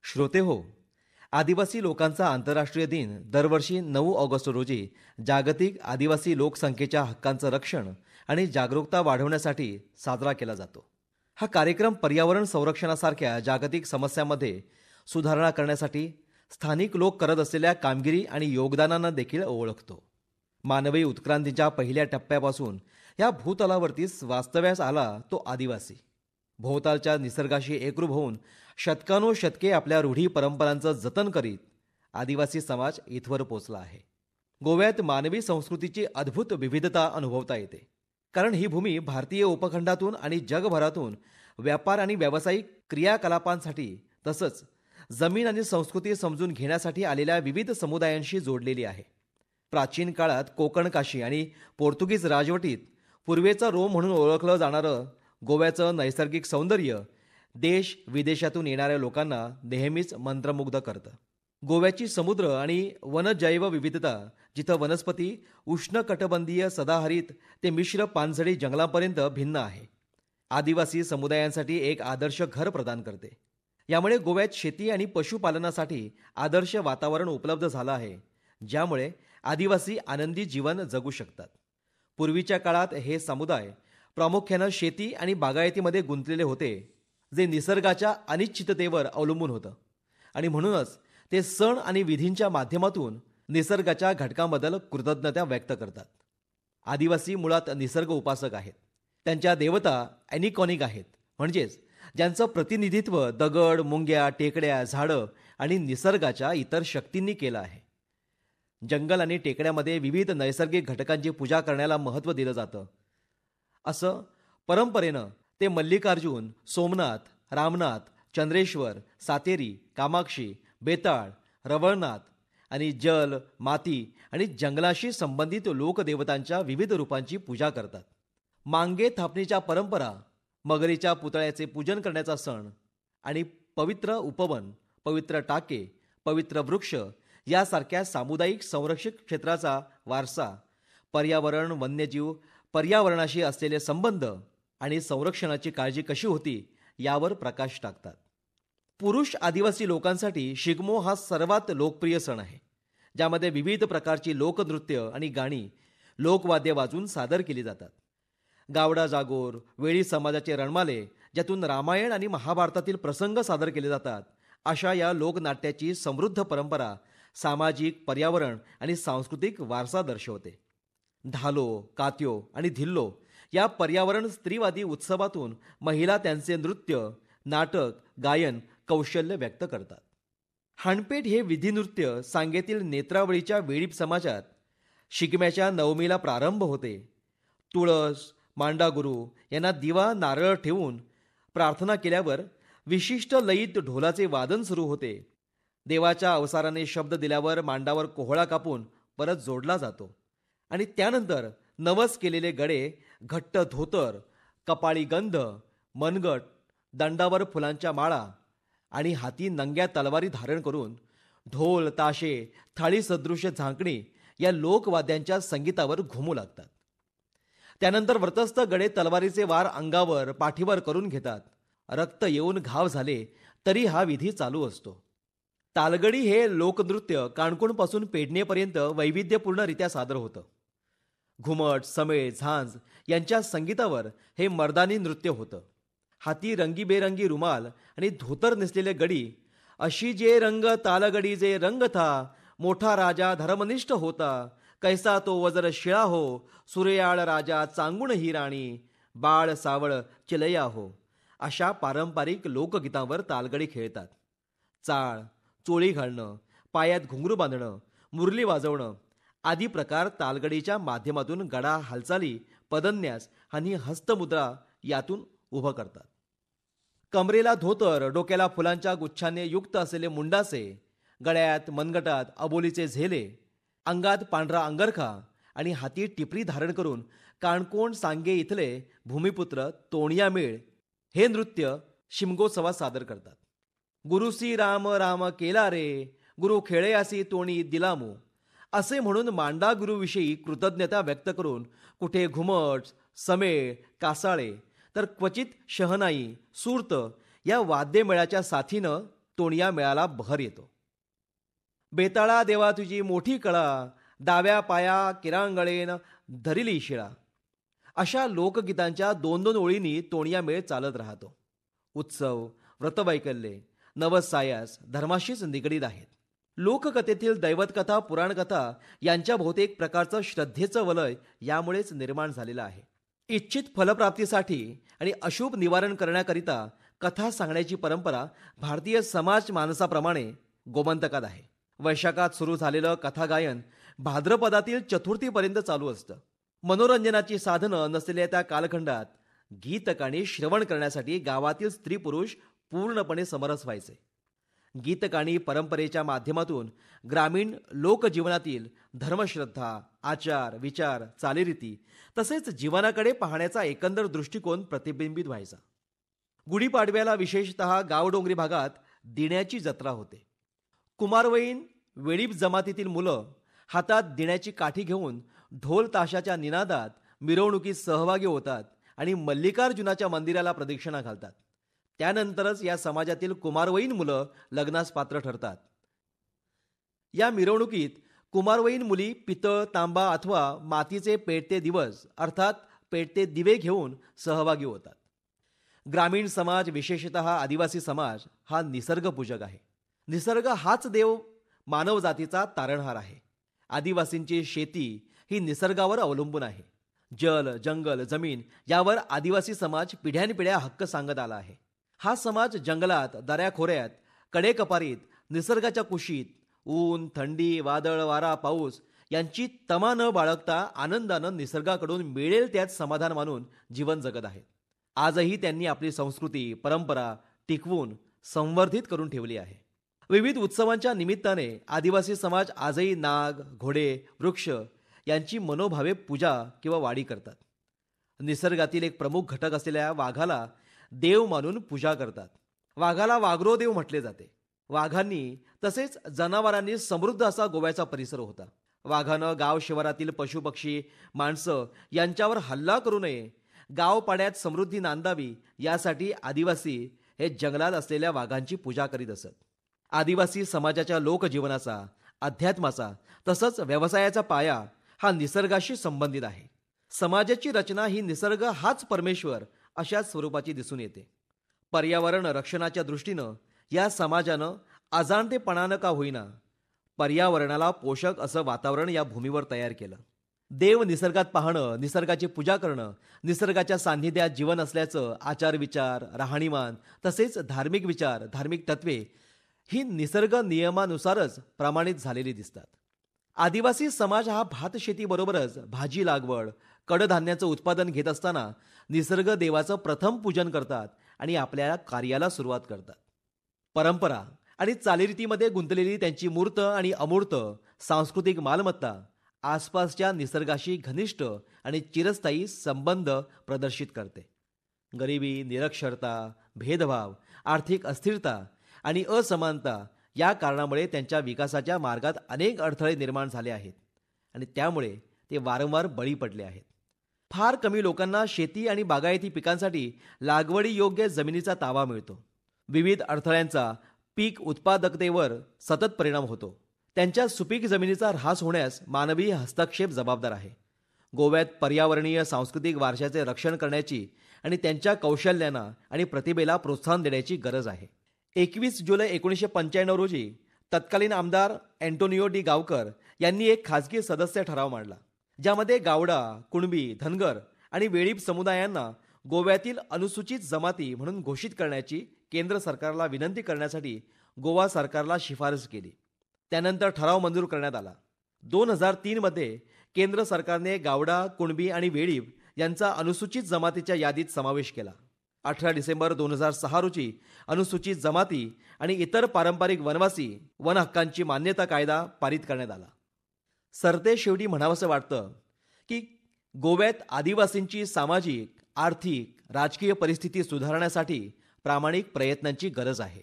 श्रोते हो, आदिवासी लोकांचा आंतरराष्ट्रीय दिन दरवर्षी 9 ऑगस्ट रोजी जागतिक आदिवासी लोकसंख्येच्या हक्कांचं रक्षण आणि जागरूकता वाढवण्यासाठी साजरा केला जातो. हा कार्यक्रम पर्यावरण संरक्षणासारख्या जागतिक समस्यांमध्ये सुधारणा करण्यासाठी स्थानिक लोक करत असलेल्या कामगिरी आणि योगदानांना देखील ओळखतो. मानवी उत्क्रांतीच्या पहिल्या टप्प्यापासून या भूतलावरतीच वास्तव्यास आला तो आदिवासी. भोवतालच्या निसर्गाशी एकरूप होऊन शतकानुशतके आपल्या रूढी परंपरांचं जतन करीत आदिवासी समाज इथवर पोचला आहे. गोव्यात मानवी संस्कृतीची अद्भुत विविधता अनुभवता येते, कारण ही भूमी भारतीय उपखंडातून आणि जगभरातून व्यापार आणि व्यावसायिक क्रियाकलापांसाठी तसंच जमीन आणि संस्कृती समजून घेण्यासाठी आलेल्या विविध समुदायांशी जोडलेली आहे. प्राचीन काळात कोकण काशी आणि पोर्तुगीज राजवटीत पूर्वेचा रोम म्हणून ओळखलं जाणारं गोव्याचं नैसर्गिक सौंदर्य देश विदेशातून येणाऱ्या लोकांना नेहमीच मंत्रमुग्ध करतं. गोव्याची समुद्र आणि वनजैव विविधता, जिथं वनस्पती उष्णकटिबंधीय सदाहरित ते मिश्र पानझडी जंगलापर्यंत भिन्न आहे, आदिवासी समुदायांसाठी एक आदर्श घर प्रदान करते. यामुळे गोव्यात शेती आणि पशुपालनासाठी आदर्श वातावरण उपलब्ध झालं आहे, ज्यामुळे आदिवासी आनंदी जीवन जगू शकतात. पूर्वीच्या काळात हे समुदाय प्रामुख्यानं शेती आणि बागायतीमध्ये गुंतलेले होते, जे निसर्गाच्या अनिश्चिततेवर अवलंबून होतं, आणि म्हणूनच ते सण आणि विधींच्या माध्यमातून निसर्गाच्या घटकांबद्दल कृतज्ञता व्यक्त करतात. आदिवासी मुळात निसर्ग उपासक आहेत. त्यांच्या देवता ॲनिकॉनिक आहेत, म्हणजेच ज्यांचं प्रतिनिधित्व दगड, मुंग्या, टेकड्या, झाडं आणि निसर्गाच्या इतर शक्तींनी केलं आहे. जंगल आणि टेकड्यामध्ये विविध नैसर्गिक घटकांची पूजा करण्याला महत्त्व दिलं जातं. असं परंपरेनं ते मल्लिकार्जुन, सोमनाथ, रामनाथ, चंद्रेश्वर, सातेरी, कामाक्षी, बेताळ, रवळनाथ आणि जल, माती आणि जंगलाशी संबंधित लोकदेवतांच्या विविध रूपांची पूजा करतात. मांगे थापणीच्या परंपरा, मगरीच्या पुतळ्याचे पूजन करण्याचा सण आणि पवित्र उपवन, पवित्र टाके, पवित्र वृक्ष यासारख्या सामुदायिक संरक्षित क्षेत्राचा वारसा, पर्यावरण, वन्यजीव, पर्यावरणाशी असलेले संबंध आणि संरक्षणाची काळजी कशी होती यावर प्रकाश टाकतात. पुरुष आदिवासी लोकांसाठी शिगमो हा सर्वात लोकप्रिय सण आहे, ज्यामध्ये विविध प्रकारची लोकनृत्य आणि गाणी लोकवाद्य वाजून सादर केली जातात. गावडा जागोर, वेळी समाजाचे रणमाले, ज्यातून रामायण आणि महाभारतातील प्रसंग सादर केले जातात, अशा या लोकनाट्याची समृद्ध परंपरा सामाजिक, पर्यावरण आणि सांस्कृतिक वारसा दर्शवते. ढालो, कात्यो आणि धिल्लो या पर्यावरण स्त्रीवादी उत्सवातून महिला त्यांचे नृत्य, नाटक, गायन कौशल्य व्यक्त करतात. हाणपेट हे विधिनृत्य सांगेतील नेत्रावळीच्या वेळीप समाजात शिगम्याच्या नवमीला प्रारंभ होते. तुळस, मांडागुरू यांना दिवा, नारळ ठेवून प्रार्थना केल्यावर विशिष्ट लयीत ढोलाचे वादन सुरू होते. देवाच्या अवसाराने शब्द दिल्यावर मांडावर कोहळा कापून परत जोडला जातो आणि त्यानंतर नवस केलेले गडे, घट्ट धोतर, कपाळी गंध, मनगट, दंडावर फुलांच्या माळा आणि हाती नंग्या तलवारी धारण करून ढोल, ताशे, थाळी सदृश झांकणी या लोकवाद्यांच्या संगीतावर घुमू लागतात. त्यानंतर व्रतस्थ गडे तलवारीचे वार अंगावर, पाठीवर करून घेतात. रक्त येऊन घाव झाले तरी हा विधी चालू असतो. तालगडी हे लोकनृत्य काणकोणपासून पेडणेपर्यंत वैविध्यपूर्णरित्या सादर होतं. घुमट, समेळ, झांज यांच्या संगीतावर हे मर्दानी नृत्य होतं. हाती रंगीबेरंगी रुमाल आणि धोतर नेसलेले गडी, अशी जे रंग तालगडी जे रंग था, मोठा राजा धर्मनिष्ठ होता, कैसा तो वजर शिळा हो, सूर्याळ राजा चांगुण ही राणी, बाळ सावळ चिलया हो, अशा पारंपरिक लोकगीतांवर तालगडी खेळतात. चाळ, चोळी घालणं, पायात घुंगरू बांधणं, मुरली वाजवणं आदी प्रकार तालगडीच्या माध्यमातून गडा हालचाली, पदन्यास आणि हस्तमुद्रा यातून उभं करतात. कमरेला धोतर, डोक्याला फुलांच्या गुच्छाने युक्त असलेले मुंडासे, गळ्यात मनगटात अबोलीचे झेले, अंगात पांढरा अंगरखा आणि हाती टिपरी धारण करून काणकोण सांगे इथले भूमिपुत्र तोणिया मेळ हे नृत्य शिमगोत्सवात सादर करतात. गुरुसी राम राम केला रे, गुरु खेळयासी तोणी दिलामू, असे म्हणून मांडा गुरुविषयी कृतज्ञता व्यक्त करून कुठे घुमट, समेळ, कासाळे तर क्वचित शहनाई, सूर्त या वाद्यमेळाच्या साथीनं तोणिया मेळाला बहर येतो. बेताळा देवा तुझी मोठी कळा, डाव्या पाया किरांगळेन धरिली शिळा. अशा लोकगीतांच्या 2-2 ओळींनी तोणिया मेळ चालत राहतो. उत्सव, व्रतवैकल्ये, नवस सायास धर्माशीच निगडीत आहेत. लोककथेतील दैवतकथा, पुराणकथा यांच्या भोवती एक प्रकारचं श्रद्धेचं वलय यामुळेच निर्माण झालेलं आहे. इच्छित फलप्राप्तीसाठी आणि अशुभ निवारण करण्याकरिता कथा सांगण्याची परंपरा भारतीय समाज मानसाप्रमाणे गोमंतकात आहे. वैशाखात सुरू झालेलं कथागायन भाद्रपदातील चतुर्थीपर्यंत चालू असतं. मनोरंजनाची साधनं नसलेल्या त्या कालखंडात गीतकाणी श्रवण करण्यासाठी गावातील स्त्री पुरुष पूर्णपणे समरस व्हायचे. गीतकाणी परंपरेच्या माध्यमातून ग्रामीण लोकजीवनातील धर्मश्रद्धा, आचार विचार, चालीरीती तसेच जीवनाकडे पाहण्याचा एकंदर दृष्टिकोन प्रतिबिंबित व्हायचा. गुढीपाडव्याला विशेषतः गावडोंगरी भागात दिण्याची जत्रा होते. कुमारवयीन वेळीप जमातीतील मुलं हातात दिण्याची काठी घेऊन ढोल ताशाच्या निनादात मिरवणुकीत सहभागी होतात आणि मल्लिकार्जुनाच्या मंदिराला प्रदक्षिणा घालतात. त्यानंतरच या समाजातील कुमारवयीन मुलं लग्नास पात्र ठरतात. या मिरवणुकीत कुमारवयीन मुली पितळ, तांबा अथवा मातीचे पेटते दिवस अर्थात पेटते दिवे घेऊन सहभागी होतात. ग्रामीण समाज, विशेषतः आदिवासी समाज हा निसर्गपूजक आहे. निसर्ग हाच देव मानवजातीचा तारणहार आहे. आदिवासींची शेती ही निसर्गावर अवलंबून आहे. जल, जंगल, जमीन यावर आदिवासी समाज पिढ्यानपिढ्या हक्क सांगत आला आहे. हा समाज जंगलात, दऱ्याखोऱ्यात, कडेकपारीत, निसर्गाच्या कुशीत ऊन, थंडी, वादळ, वारा, पाऊस यांची तमा न बाळगता आनंदानं निसर्गाकडून मिळेल त्यात समाधान मानून जीवन जगत आहेत. आजही त्यांनी आपली संस्कृती, परंपरा टिकवून संवर्धित करून ठेवली आहे. विविध उत्सवांच्या निमित्ताने आदिवासी समाज आजही नाग, घोडे, वृक्ष यांची मनोभावे पूजा किंवा वाडी करतात. निसर्गातील एक प्रमुख घटक असलेल्या वाघाला देव मानून पूजा करतात. वाघाला वाघरो देव म्हटले जाते. वाघांनी तसेच जनावरांनी समृद्ध असा गोव्याचा परिसर होता. वाघानं गाव शिवारातील पशुपक्षी, माणसं यांच्यावर हल्ला करू नये, गाव पाड्यात समृद्धी नांदावी यासाठी आदिवासी हे जंगलात असलेल्या वाघांची पूजा करीत असत. आदिवासी समाजाच्या लोकजीवनाचा, अध्यात्माचा तसंच व्यवसायाचा पाया हा निसर्गाशी संबंधित आहे. समाजाची रचना ही निसर्ग हाच परमेश्वर अशा स्वरूपाची दिसून येते. पर्यावरण रक्षणाच्या दृष्टीनं या समाजानं अजाणतेपणानं का होईना पर्यावरणाला पोषक असं वातावरण या भूमीवर तयार केलं. देव निसर्गात पाहणं, निसर्गाची पूजा करणं, निसर्गाच्या सान्निध्यात जीवन असल्याचं आचारविचार, राहणीमान तसेच धार्मिक विचार, धार्मिक तत्वे ही निसर्ग नियमानुसारच प्रमाणित झालेली दिसतात. आदिवासी समाज हा भातशेतीबरोबरच भाजी लागवड, कडधान्याचं उत्पादन घेत असताना निसर्ग देवाचं प्रथम पूजन करतात आणि आपल्या कार्याला सुरुवात करतात. परंपरा आणि चालीरीतीमध्ये गुंतलेली त्यांची मूर्त आणि अमूर्त सांस्कृतिक मालमत्ता आसपासच्या निसर्गाशी घनिष्ठ आणि चिरस्थायी संबंध प्रदर्शित करते. गरिबी, निरक्षरता, भेदभाव, आर्थिक अस्थिरता आणि असमानता या कारणामुळे त्यांच्या विकासाच्या मार्गात अनेक अडथळे निर्माण झाले आहेत आणि त्यामुळे ते वारंवार बळी पडले आहेत. फार कमी लोकांना शेती आणि बागायती पिकांसाठी लागवडी योग्य जमिनीचा ताबा मिळतो. विविध अडथळ्यांचा पीक उत्पादकतेवर सतत परिणाम होतो. त्यांच्या सुपीक जमिनीचा ऱ्हास होण्यास मानवी हस्तक्षेप जबाबदार आहे. गोव्यात पर्यावरणीय सांस्कृतिक वारशाचे रक्षण करण्याची आणि त्यांच्या कौशल्यांना आणि प्रतिभेला प्रोत्साहन देण्याची गरज आहे. 21 जुलै 1995 रोजी तत्कालीन आमदार अँटोनियो डी गावकर यांनी एक खाजगी सदस्य ठराव मांडला, ज्यामध्ये गावडा, कुणबी, धनगर आणि वेळीप समुदायांना गोव्यातील अनुसूचित जमाती म्हणून घोषित करण्याची केंद्र सरकारला विनंती करण्यासाठी गोवा सरकारला शिफारस केली. त्यानंतर ठराव मंजूर करण्यात आला. 2003 मध्ये केंद्र सरकारने गावडा, कुणबी आणि वेळीप यांचा अनुसूचित जमातीच्या यादीत समावेश केला. 18 डिसेंबर 2006 रोजी अनुसूचित जमाती आणि इतर पारंपरिक वनवासी वन हक्कांची मान्यता कायदा पारित करण्यात आला. सरते शेवटी म्हणावंसं वाटतं की गोव्यात आदिवासींची सामाजिक, आर्थिक, राजकीय परिस्थिती सुधारण्यासाठी प्रामाणिक प्रयत्नांची गरज आहे.